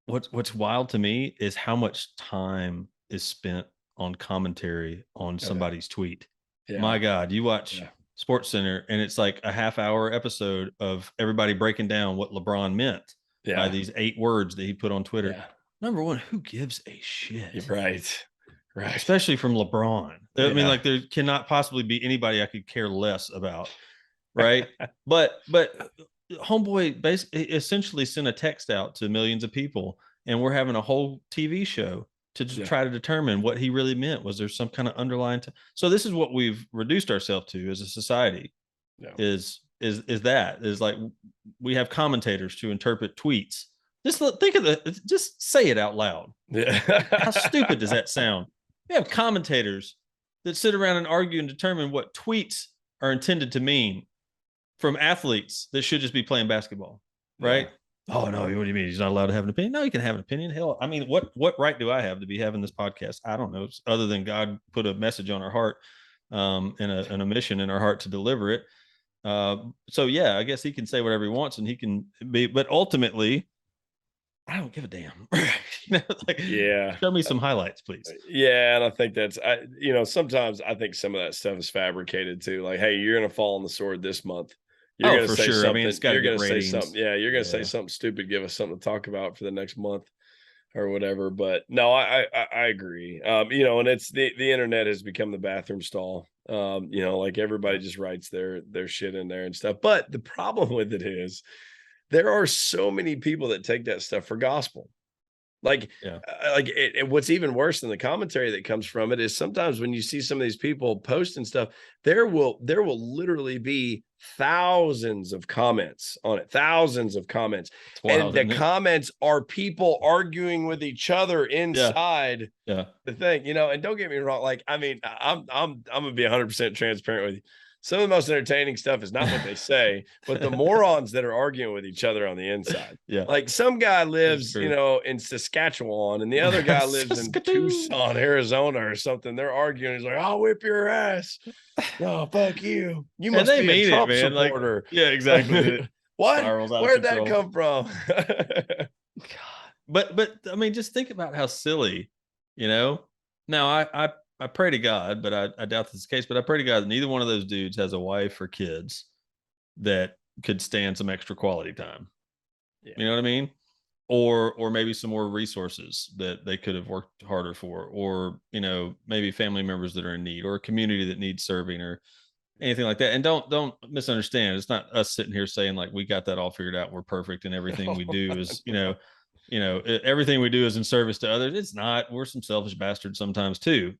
What's wild to me is how much time is spent on commentary on somebody's tweet. Yeah. My God, you watch Sports Center and it's like a half-hour episode of everybody breaking down what LeBron meant by these 8 words that he put on Twitter. Yeah. Number one, who gives a shit? You're right. Right. Especially from LeBron. I mean, Yeah. like, there cannot possibly be anybody I could care less about. Right. but homeboy basically essentially sent a text out to millions of people, and we're having a whole TV show to try to determine what he really meant. Was there some kind of underlying so this is what we've reduced ourselves to as a society. Is like, we have commentators to interpret tweets. Just think of just say it out loud. Yeah. How stupid does that sound? We have commentators that sit around and argue and determine what tweets are intended to mean from athletes that should just be playing basketball, right? Oh no, what do you mean he's not allowed to have an opinion? No, he can have an opinion. Hell, I mean, what right do I have to be having this podcast? I don't know, other than God put a message on our heart, and a mission in our heart to deliver it. So yeah, I guess he can say whatever he wants, and he can be, but ultimately, I don't give a damn. Like, Yeah. show me some highlights, please. Yeah, and I think that's sometimes I think some of that stuff is fabricated too. Like, hey, you're gonna fall on the sword this month. You're Oh, gonna for say sure. I mean, it's something. got to You're get gonna say something. ratings. Yeah, you're gonna say Yeah. something stupid. Give us something to talk about for the next month or whatever. But no, I agree. And it's the internet has become the bathroom stall. Like everybody just writes their shit in there and stuff. But the problem with it is there are so many people that take that stuff for gospel. Like, Yeah. what's even worse than the commentary that comes from it is sometimes when you see some of these people posting stuff, there will literally be thousands of comments on it, thousands of comments, It's and wild, the isn't it? comments are people arguing with each other Yeah. inside Yeah. the thing, and don't get me wrong, like, I mean, I'm gonna be 100% transparent with you. Some of the most entertaining stuff is not what they say, but the morons that are arguing with each other on the inside. Yeah. Like some guy That's lives, true. in Saskatchewan and the other guy lives in Saskatoon. Tucson, Arizona or something. They're arguing. He's like, I'll whip your ass. Oh, fuck you. You And must they be a mean it, Trump man. Like, supporter. yeah, exactly. And it What? spirals out of Where'd that control. come from? God. But I mean, just think about how silly, you know. Now I pray to God, but I doubt that's the case. But I pray to God that neither one of those dudes has a wife or kids that could stand some extra quality time. Yeah. You know what I mean? Or maybe some more resources that they could have worked harder for, or maybe family members that are in need, or a community that needs serving, or anything like that. And don't misunderstand. It's not us sitting here saying like we got that all figured out. We're perfect, and everything we do is everything we do is in service to others. It's not. We're some selfish bastards sometimes too.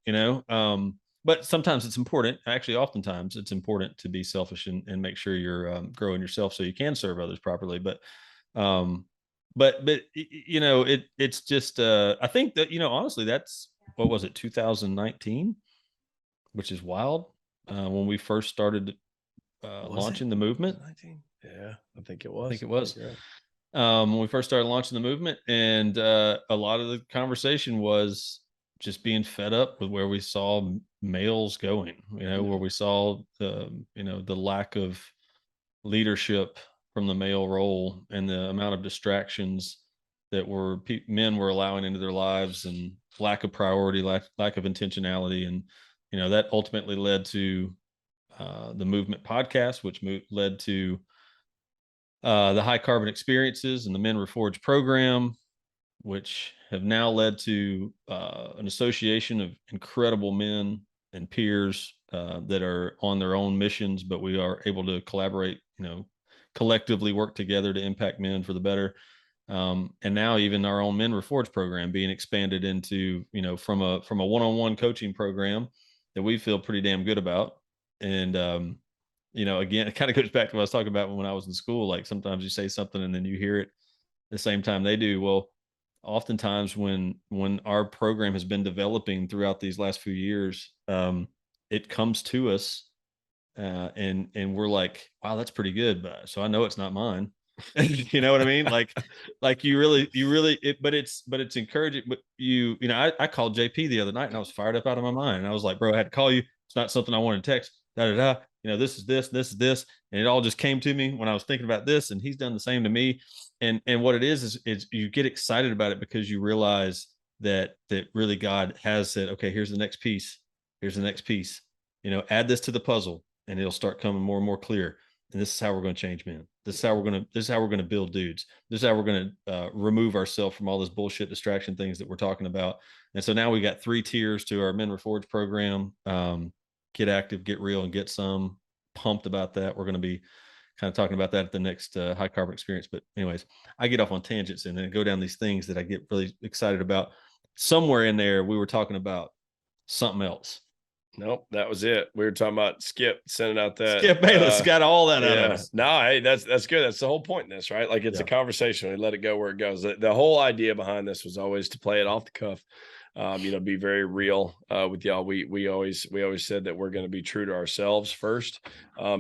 But sometimes it's important. Actually, oftentimes it's important to be selfish and make sure you're growing yourself so you can serve others properly. Um, it's just I think that honestly that's what was it 2019, which is wild when we first started launching the movement. 19? Yeah, I think it was. I think it was. Right. When we first started launching the movement, and a lot of the conversation was just being fed up with where we saw males going, where we saw the lack of leadership from the male role and the amount of distractions that men were allowing into their lives, and lack of priority, lack of intentionality. And that ultimately led to the movement podcast, which led to the high carbon experiences and the Men Reforged program, which have now led to an association of incredible men and peers that are on their own missions, but we are able to collaborate, collectively work together to impact men for the better. And now even our own Men Reforged program being expanded into, from a one-on-one coaching program that we feel pretty damn good about. And again, it kind of goes back to what I was talking about when I was in school. Like sometimes you say something and then you hear it the same time they do. Well, oftentimes when our program has been developing throughout these last few years, it comes to us and we're like, wow, that's pretty good. But so I know it's not mine. You know what I mean? Like you really but it's encouraging. But I called JP the other night and I was fired up out of my mind. And I was like, bro, I had to call you. It's not something I want to text. This is this. And it all just came to me when I was thinking about this. And he's done the same to me. And what it is you get excited about it because you realize that really God has said, okay, here's the next piece. Here's the next piece. Add this to the puzzle and it'll start coming more and more clear. And this is how we're going to change men. This is how we're going to build dudes. This is how we're going to remove ourselves from all this bullshit distraction things that we're talking about. And so now we got 3 tiers to our Men Reforged program. Get active, get real, and get some. Pumped about that. We're going to be kind of talking about that at the next high carbon experience. But anyways, I get off on tangents and then go down these things that I get really excited about. Somewhere in there, we were talking about something else. Nope, that was it. We were talking about Skip sending out that. Skip Bayless got all that out of us. No, hey, that's good. That's the whole point in this, right? Like it's a conversation. We let it go where it goes. The whole idea behind this was always to play it off the cuff. be very real with y'all. We always said that we're going to be true to ourselves first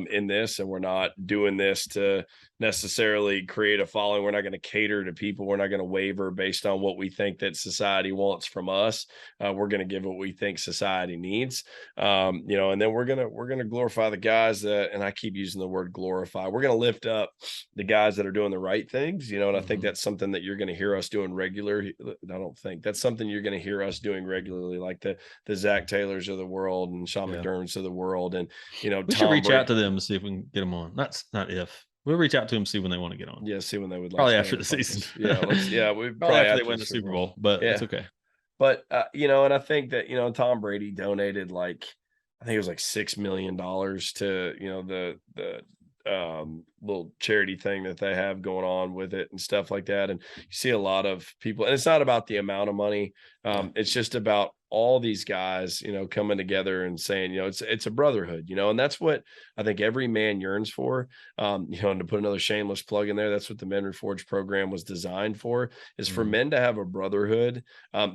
in this, and we're not doing this to necessarily create a following. We're not going to cater to people. We're not going to waver based on what we think that society wants from us. We're going to give what we think society needs. And then we're gonna glorify the guys that, and I keep using the word glorify. We're gonna lift up the guys that are doing the right things, and I think Mhm. that's something that you're gonna hear us doing regularly. I don't think that's something you're gonna hear us doing regularly, like the Zach Taylors of the world and Sean Yeah. McDermott's of the world, and We should Tom reach out Brady. to them and see if we can get them on. Not if. We'll reach out to them, see when they want to get on. Yeah, see when they would like Probably to be on after the the season. podcast. Yeah, let's. Yeah, we Probably probably after they after the win the Super Super Bowl. Bowl, but it's Yeah, okay. but and I think that Tom Brady donated like I think it was like $6 million to the little charity thing that they have going on with it and stuff like that. And you see a lot of people, and it's not about the amount of money. Yeah. It's just about all these guys, coming together and saying, it's a brotherhood, and that's what I think every man yearns for. And to put another shameless plug in there, that's what the Men Reforged program was designed for, is for Mhm. men to have a brotherhood.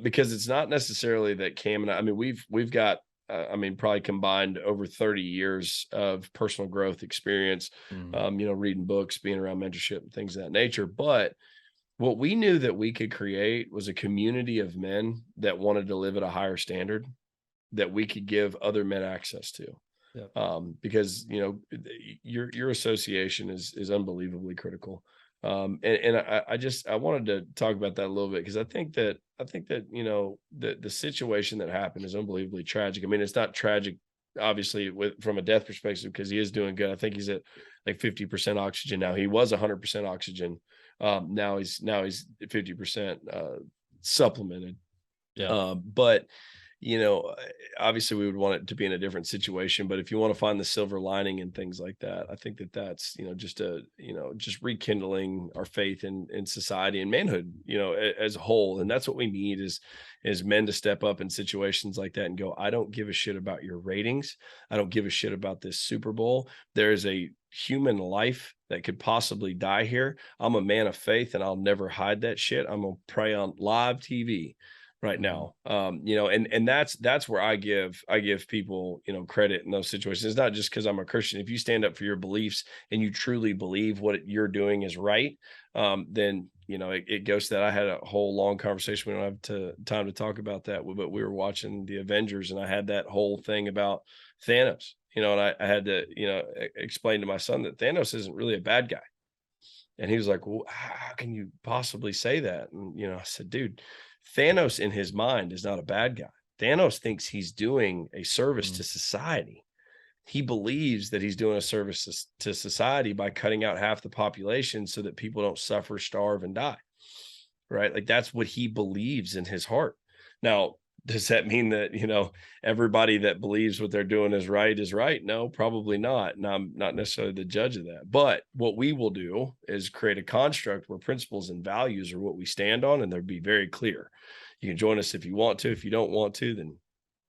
Because it's not necessarily that Cam and I mean, we've got, probably combined over 30 years of personal growth experience, Mhm. reading books, being around mentorship and things of that nature. But what we knew that we could create was a community of men that wanted to live at a higher standard that we could give other men access to. Yep. Because your association is unbelievably critical. And I wanted to talk about that a little bit because I think that the situation that happened is unbelievably tragic. I mean, it's not tragic obviously with from a death perspective because he is doing good. I think he's at like 50% oxygen now. He was 100% oxygen. Now he's 50% supplemented. Yeah. But you know, uh, obviously we would want it to be in a different situation, but if you want to find the silver lining and things like that, I think that that's, just rekindling our faith in society and manhood, as a whole. And that's what we need is men to step up in situations like that and go, I don't give a shit about your ratings. I don't give a shit about this Super Bowl. There is a human life that could possibly die here. I'm a man of faith and I'll never hide that shit. I'm gonna pray on live TV right Mhm. now. And that's where I give people, credit in those situations. It's not just because I'm a Christian. If you stand up for your beliefs and you truly believe what you're doing is right, then it goes to that. I had a whole long conversation. We don't have time to talk about that, but we were watching the Avengers, and I had that whole thing about Thanos. And I had to, explain to my son that Thanos isn't really a bad guy. And he was like, "Well, how can you possibly say that?" And I said, "Dude, Thanos in his mind is not a bad guy. Thanos thinks he's doing a service Mhm. to society. He believes that he's doing a service to society by cutting out half the population so that people don't suffer, starve, and die." Right? Like that's what he believes in his heart. Now, does that mean that, everybody that believes what they're doing is right is right? No, probably not. And I'm not necessarily the judge of that. But what we will do is create a construct where principles and values are what we stand on, and they'll be very clear. You can join us if you want to. If you don't want to, then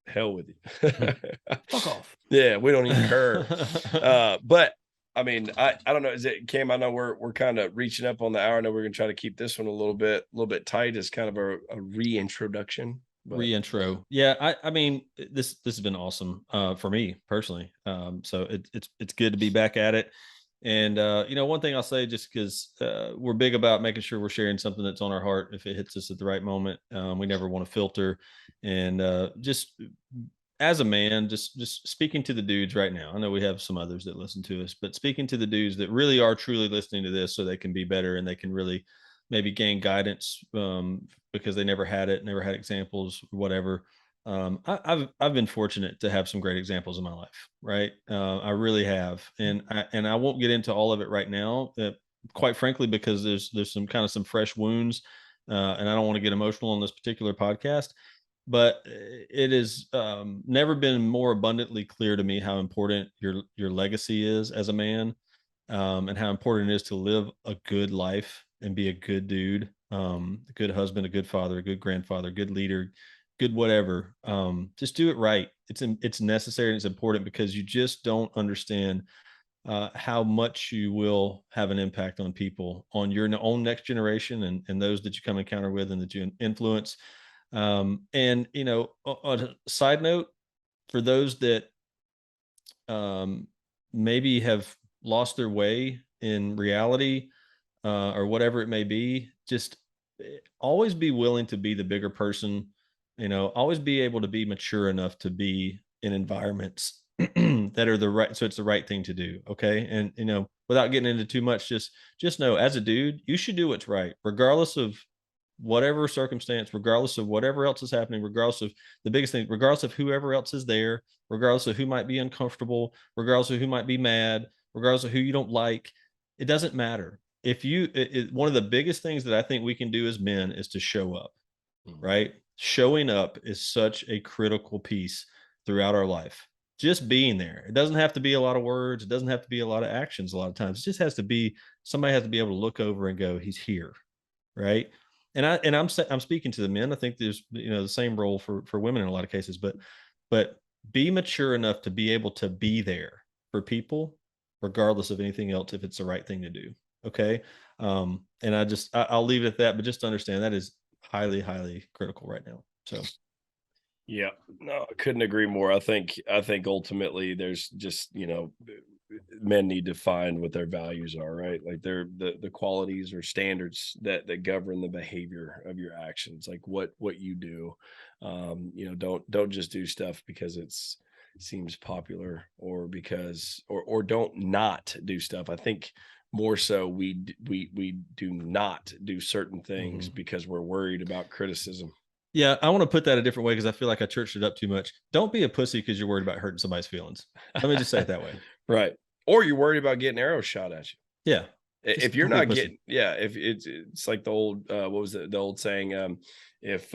hell with you. Fuck off. Yeah, we don't even care. But I don't know. Is it Cam? I know we're kind of reaching up on the hour. I know we're gonna try to keep this one a little bit tight as kind of a reintroduction. But Reintro. Yeah, I mean this has been awesome for me personally. So it's good to be back at it. And one thing I'll say, just because we're big about making sure we're sharing something that's on our heart if it hits us at the right moment. We never want to filter, and just as a man, just speaking to the dudes right now. I know we have some others that listen to us, but speaking to the dudes that really are truly listening to this, so they can be better and they can really maybe gain guidance because they never had it, never had examples, whatever. I've been fortunate to have some great examples in my life, right? I really have, and I won't get into all of it right now, quite frankly, because there's some fresh wounds, and I don't want to get emotional on this particular podcast. But it has never been more abundantly clear to me how important your legacy is as a man, and how important it is to live a good life and be a good dude, a good husband, a good father, a good grandfather, good leader, good whatever. Just do it right. It's necessary and it's important because you just don't understand how much you will have an impact on people, on your own next generation, and those that you come encounter with and that you influence. And, on a side note, for those that um, maybe have lost their way in reality, or whatever it may be, just always be willing to be the bigger person, always be able to be mature enough to be in environments that are the right, so it's the right thing to do. Okay. And, without getting into too much, just know, as a dude, you should do what's right, regardless of whatever circumstance, regardless of whatever else is happening, regardless of the biggest thing, regardless of whoever else is there, regardless of who might be uncomfortable, regardless of who might be mad, regardless of who you don't like. It doesn't matter. If you, one of the biggest things that I think we can do as men is to show up, right? Showing up is such a critical piece throughout our life. Just being there. It doesn't have to be a lot of words. It doesn't have to be a lot of actions. A lot of times, it just has to be, somebody has to be able to look over and go, "He's here," right? I'm speaking to the men. I think there's, the same role for women in a lot of cases, but be mature enough to be able to be there for people, regardless of anything else, if it's the right thing to do. Okay. And I'll leave it at that, but just understand that is highly, highly critical right now. So Yeah, no, I couldn't agree more. I think ultimately there's just, men need to find what their values are, right? Like they're the qualities or standards that govern the behavior of your actions, like what you do. Don't just do stuff because seems popular, or because or don't not do stuff. I think more so we do not do certain things mhm. because we're worried about criticism. Yeah, I want to put that a different way because I feel like I churched it up too much. Don't be a pussy because you're worried about hurting somebody's feelings. Let me just say it that way. Right. Or you're worried about getting arrows shot at you. Yeah, If just you're don't be a not pussy. getting, yeah, if it's like the old, what was it? The old saying, if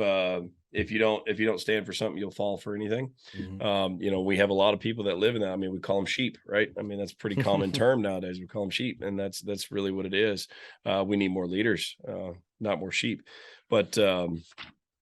if you don't stand for something, you'll fall for anything. Mhm. We have a lot of people that live in that. I mean, we call them sheep, right? I mean, that's a pretty common term nowadays. We call them sheep, and that's really what it is. We need more leaders, not more sheep. But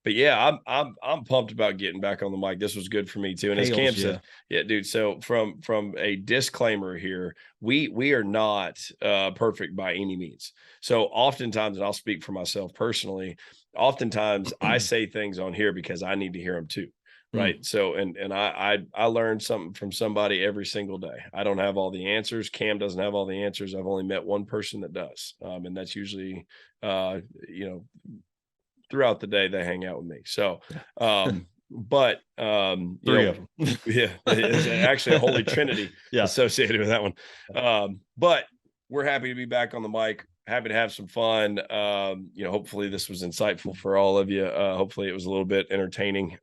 but yeah, I'm pumped about getting back on the mic. This was good for me too. And as Cam Hails, says, yeah. yeah, dude. So from a disclaimer here, we are not perfect by any means. So oftentimes, and I'll speak for myself personally, oftentimes I say things on here because I need to hear them too. Mm. Right. So and I learn something from somebody every single day. I don't have all the answers. Cam doesn't have all the answers. I've only met one person that does. And that's usually you know throughout the day they hang out with me. So, Yeah. but Three of them. yeah, it's actually a holy trinity Yeah. associated with that one. But we're happy to be back on the mic. Happy to have some fun. Hopefully this was insightful for all of you. Hopefully it was a little bit entertaining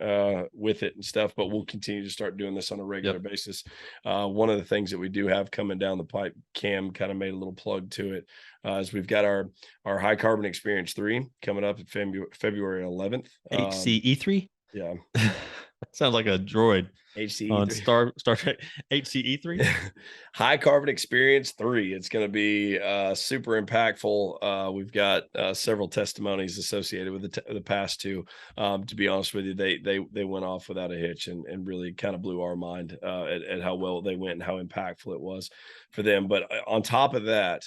with it and stuff. But we'll continue to start doing this on a regular Yep. basis. One of the things that we do have coming down the pipe, Cam kind of made a little plug to it, is we've got our high carbon experience 3 coming up at February 11th. HCE3. Yeah, Sounds like a droid on HCE3. Star Trek. HCE3. High carbon experience 3. It's going to be super impactful. We've got several testimonies associated with the past two. To be honest with you, they went off without a hitch, and really kind of blew our mind at how well they went and how impactful it was for them. But on top of that,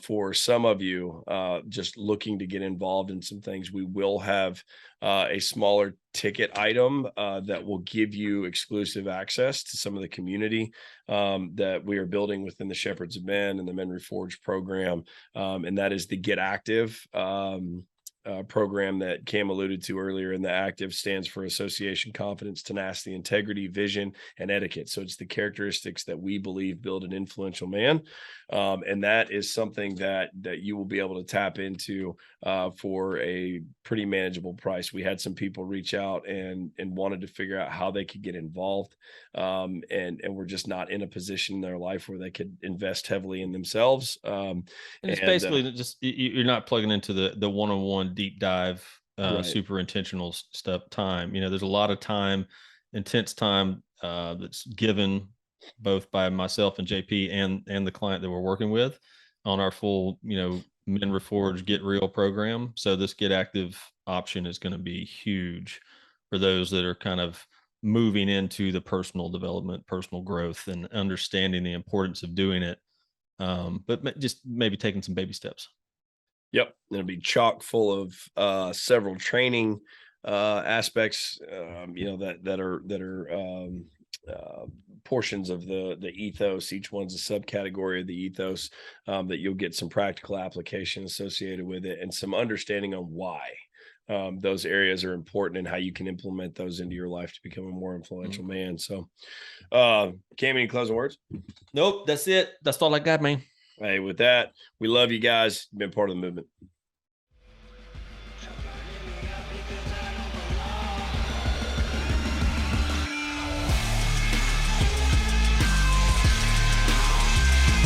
for some of you just looking to get involved in some things, we will have a smaller ticket item that will give you exclusive access to some of the community that we are building within the Shepherds of Men and the Men Reforged program. And that is the Get Active program that Cam alluded to earlier. And the ACTIVE stands for Association, Confidence, Tenacity, Integrity, Vision, and Etiquette. So it's the characteristics that we believe build an influential man. And that is something that you will be able to tap into for a pretty manageable price. We had some people reach out and wanted to figure out how they could get involved, and we're just not in a position in their life where they could invest heavily in themselves. And it's And basically just, you're not plugging into the one-on-one deep dive, Right. super intentional stuff time. There's a lot of time, intense time, that's given both by myself and JP and the client that we're working with on our full, Men Reforge Get Real program. So this Get Active option is going to be huge for those that are kind of moving into the personal development, personal growth, and understanding the importance of doing it, but just maybe taking some baby steps. Yep, it'll be chock full of several training aspects, that are portions of the ethos. Each one's a subcategory of the ethos, that you'll get some practical application associated with it and some understanding on why those areas are important and how you can implement those into your life to become a more influential man. So, Cam, any closing words? Nope, that's it. That's all I got, man. Hey, with that, we love you guys. You've been part of the movement.